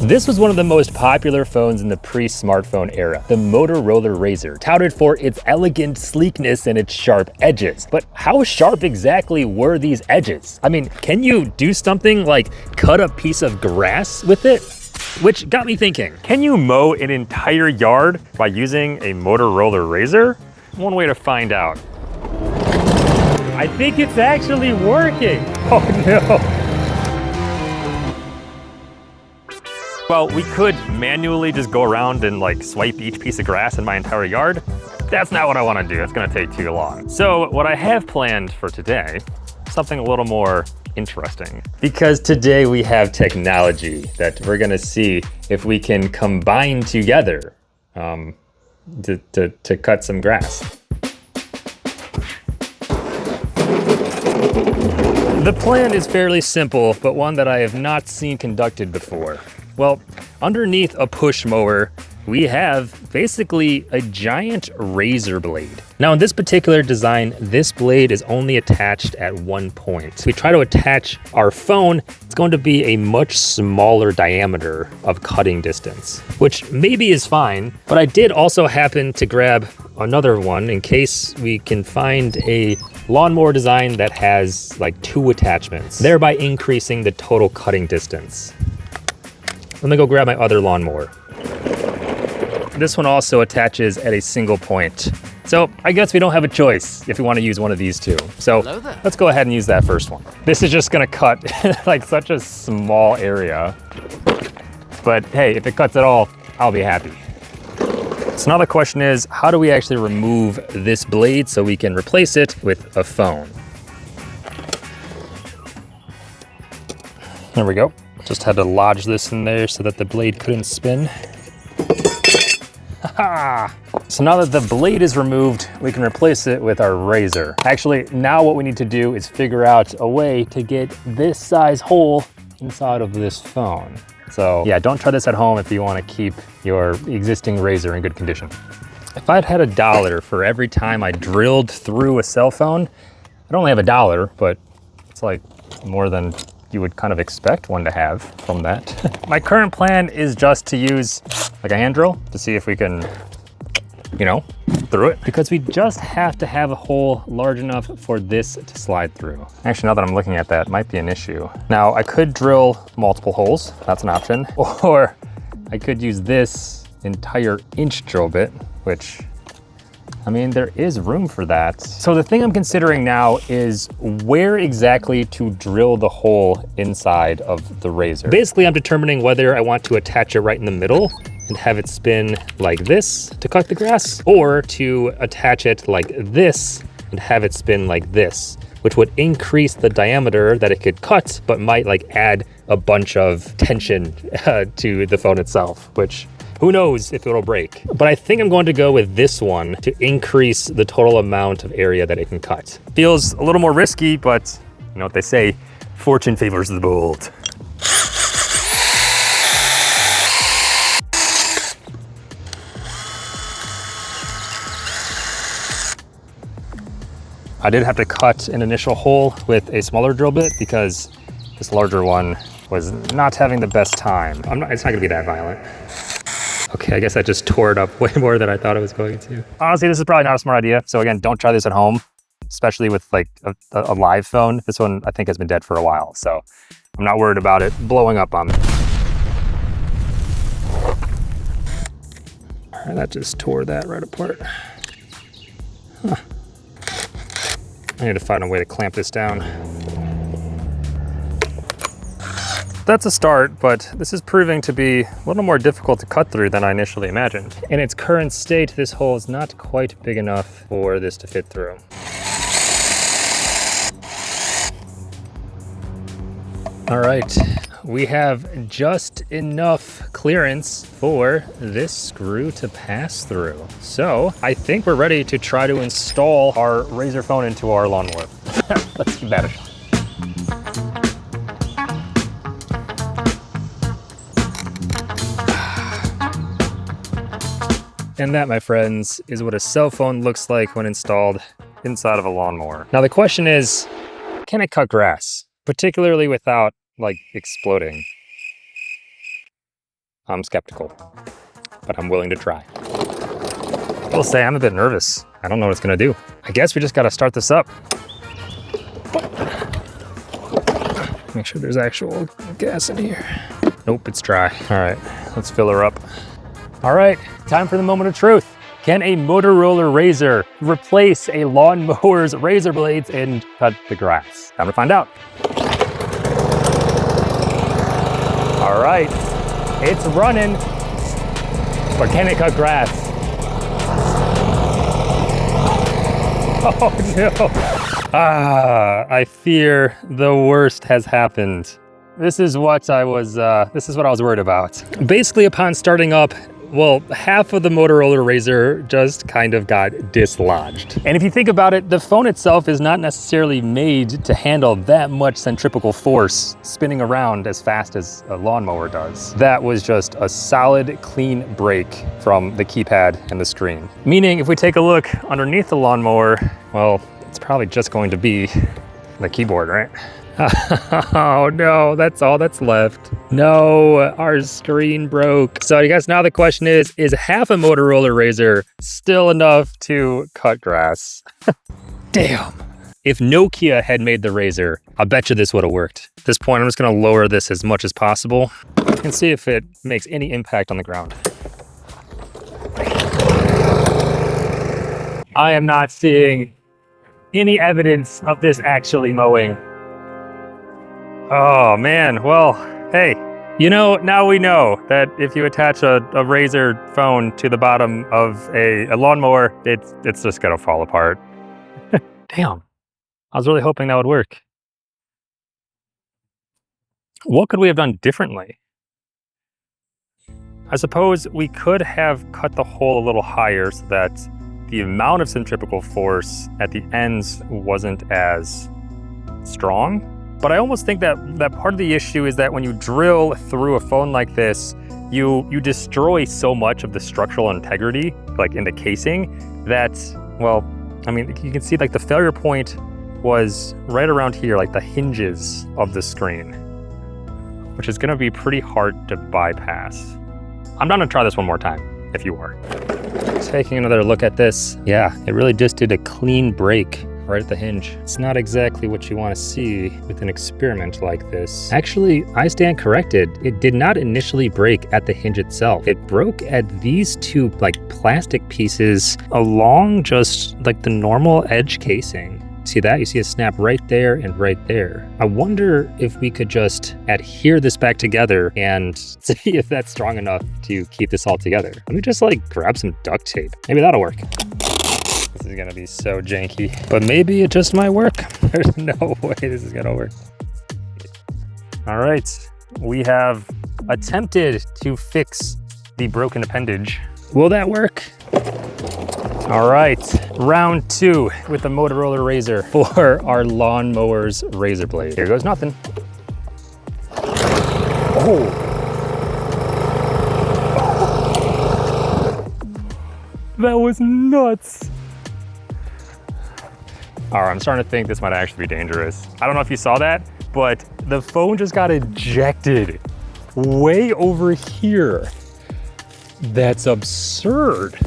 This was one of the most popular phones in the pre-smartphone era, the Motorola Razr, touted for its elegant sleekness and its sharp edges. But how sharp exactly were these edges? I mean, can you do something like cut a piece of grass with it? Which got me thinking, can you mow an entire yard by using a Motorola Razr? One way to find out. I think it's actually working. Oh no. Well, we could manually just go around and like swipe each piece of grass in my entire yard. That's not what I want to do. It's going to take too long. So what I have planned for today, something a little more interesting. Because today we have technology that we're going to see if we can combine together to cut some grass. The plan is fairly simple, but one that I have not seen conducted before. Well, underneath a push mower, we have basically a giant razor blade. Now in this particular design, this blade is only attached at one point. If we try to attach our phone, it's going to be a much smaller diameter of cutting distance, which maybe is fine, but I did also happen to grab another one in case we can find a lawnmower design that has like 2 attachments, thereby increasing the total cutting distance. Let me go grab my other lawnmower. This one also attaches at a single point. So I guess we don't have a choice if we want to use one of these two. So let's go ahead and use that first one. This is just gonna cut like such a small area. But hey, if it cuts at all, I'll be happy. So now the question is, how do we actually remove this blade so we can replace it with a phone? There we go. Just had to lodge this in there so that the blade couldn't spin. So now that the blade is removed, we can replace it with our razor. Actually, now what we need to do is figure out a way to get this size hole inside of this phone. So yeah, don't try this at home if you want to keep your existing razor in good condition. If I'd had $1 for every time I drilled through a cell phone, I'd only have $1, but it's like more than you would kind of expect one to have from that. My current plan is just to use like a hand drill to see if we can, you know, through it. Because we just have to have a hole large enough for this to slide through. Actually, now that I'm looking at that, might be an issue. Now, I could drill multiple holes, that's an option. Or I could use this entire inch drill bit, which, I mean, there is room for that. So the thing I'm considering now is where exactly to drill the hole inside of the razor. Basically, I'm determining whether I want to attach it right in the middle and have it spin like this to cut the grass, or to attach it like this and have it spin like this, which would increase the diameter that it could cut, but might like add a bunch of tension to the phone itself, which who knows if it'll break. But I think I'm going to go with this one to increase the total amount of area that it can cut. Feels a little more risky, but you know what they say, fortune favors the bold. I did have to cut an initial hole with a smaller drill bit because this larger one was not having the best time. It's not gonna be that violent. Okay, I guess I just tore it up way more than I thought it was going to. Honestly, this is probably not a smart idea. So again, don't try this at home, especially with like a live phone. This one I think has been dead for a while, so I'm not worried about it blowing up on me. All right, that just tore that right apart. Huh. I need to find a way to clamp this down. That's a start, but this is proving to be a little more difficult to cut through than I initially imagined. In its current state, this hole is not quite big enough for this to fit through. All right, we have just enough clearance for this screw to pass through. So I think we're ready to try to install our Razr phone into our lawnmower. Let's give that a shot. And that, my friends, is what a cell phone looks like when installed inside of a lawnmower. Now the question is, can it cut grass? Particularly without like exploding. I'm skeptical, but I'm willing to try. I will say I'm a bit nervous. I don't know what it's gonna do. I guess we just gotta start this up. Make sure there's actual gas in here. Nope, it's dry. All right, let's fill her up. All right, time for the moment of truth. Can a Motorola Razr replace a lawnmower's razor blades and cut the grass? Time to find out. All right, it's running, but can it cut grass? Oh no. I fear the worst has happened. This is what I was worried about. Basically, upon starting up, well, half of the Motorola Razr just kind of got dislodged. And if you think about it, the phone itself is not necessarily made to handle that much centripetal force spinning around as fast as a lawnmower does. That was just a solid, clean break from the keypad and the screen. Meaning, if we take a look underneath the lawnmower, well, it's probably just going to be the keyboard, right? Oh no, that's all that's left. No, our screen broke. So I guess now the question is half a Motorola Razr still enough to cut grass? Damn. If Nokia had made the Razr, I bet you this would have worked. At this point, I'm just gonna lower this as much as possible and see if it makes any impact on the ground. I am not seeing any evidence of this actually mowing. Oh man, well, hey, you know, now we know that if you attach a Razr phone to the bottom of a lawnmower, it's just gonna fall apart. Damn, I was really hoping that would work. What could we have done differently? I suppose we could have cut the hole a little higher so that the amount of centripetal force at the ends wasn't as strong. But I almost think that part of the issue is that when you drill through a phone like this, you destroy so much of the structural integrity, like in the casing, that, well, I mean, you can see like the failure point was right around here, like the hinges of the screen, which is gonna be pretty hard to bypass. I'm gonna try this one more time, if you are. Taking another look at this, yeah, it really just did a clean break right at the hinge. It's not exactly what you want to see with an experiment like this. Actually, I stand corrected. It did not initially break at the hinge itself. It broke at these two like plastic pieces along just like the normal edge casing. See that? You see a snap right there and right there. I wonder if we could just adhere this back together and see if that's strong enough to keep this all together. Let me just like grab some duct tape. Maybe that'll work. This is gonna be so janky, but maybe it just might work. There's no way this is gonna work. All right, we have attempted to fix the broken appendage. Will that work? All right, round 2 with the Motorola Razr for our lawnmower's razor blade. Here goes nothing. Oh. That was nuts. All right, I'm starting to think this might actually be dangerous. I don't know if you saw that, but the phone just got ejected way over here. That's absurd.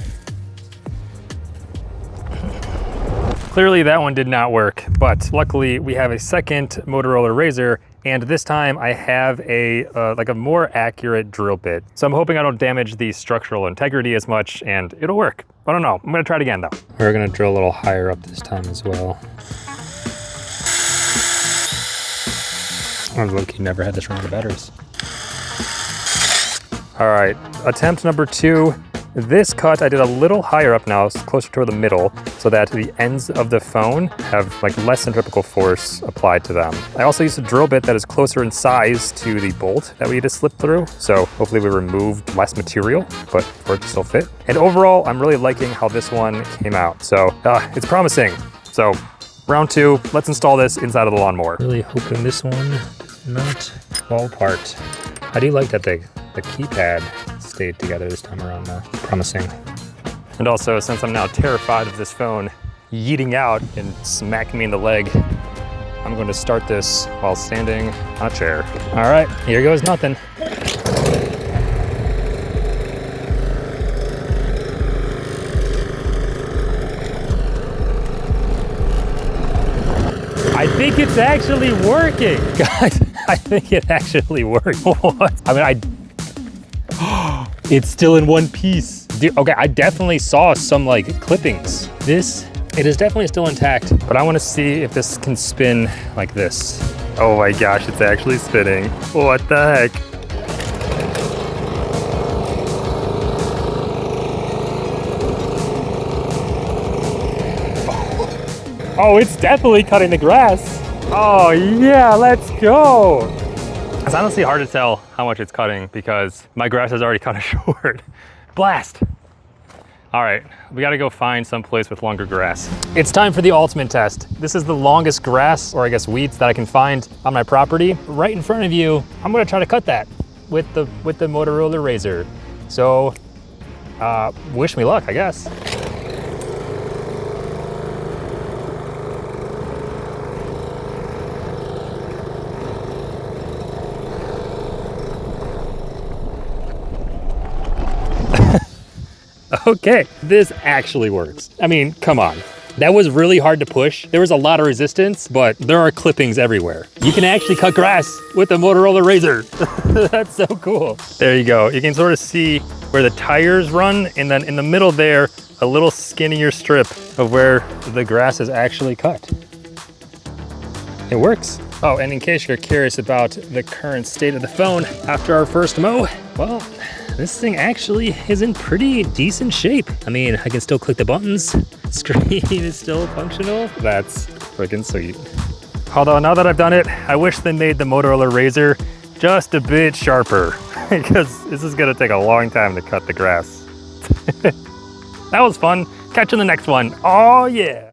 Clearly that one did not work, but luckily we have a second Motorola Razr, and this time I have a like a more accurate drill bit. So I'm hoping I don't damage the structural integrity as much, and it'll work. I don't know, I'm gonna try it again though. We're gonna drill a little higher up this time as well. I've low-key never had this run out of batteries. All right, attempt number 2. This cut I did a little higher up now, closer toward the middle, so that the ends of the phone have like less centripetal force applied to them. I also used a drill bit that is closer in size to the bolt that we had to slip through, so hopefully we removed less material, but for it to still fit. And overall, I'm really liking how this one came out, so it's promising. So round 2, let's install this inside of the lawnmower. Really hoping this one does not fall apart. I do like that the keypad stayed together this time around though. Promising. And also, since I'm now terrified of this phone yeeting out and smacking me in the leg, I'm going to start this while standing on a chair. All right, here goes nothing. think it's actually working. Guys, I think it actually worked. What? I mean, it's still in one piece. Dude, okay, I definitely saw some like clippings. It is definitely still intact, but I wanna see if this can spin like this. Oh my gosh, it's actually spinning. What the heck? Oh, it's definitely cutting the grass. Oh yeah, let's go. It's honestly hard to tell how much it's cutting because my grass is already kind of short. Blast. All right, we gotta go find some place with longer grass. It's time for the ultimate test. This is the longest grass, or I guess weeds, that I can find on my property. Right in front of you, I'm gonna try to cut that with the Motorola Razr. So, wish me luck, I guess. Okay, this actually works. I mean, come on. That was really hard to push. There was a lot of resistance, but there are clippings everywhere. You can actually cut grass with the Motorola Razr. That's so cool. There you go. You can sort of see where the tires run, and then in the middle there, a little skinnier strip of where the grass is actually cut. It works. Oh, and in case you're curious about the current state of the phone after our first mow, well, this thing actually is in pretty decent shape. I mean, I can still click the buttons. Screen is still functional. That's freaking sweet. Although now that I've done it, I wish they made the Motorola Razr just a bit sharper because this is gonna take a long time to cut the grass. That was fun. Catch you in the next one. Oh yeah.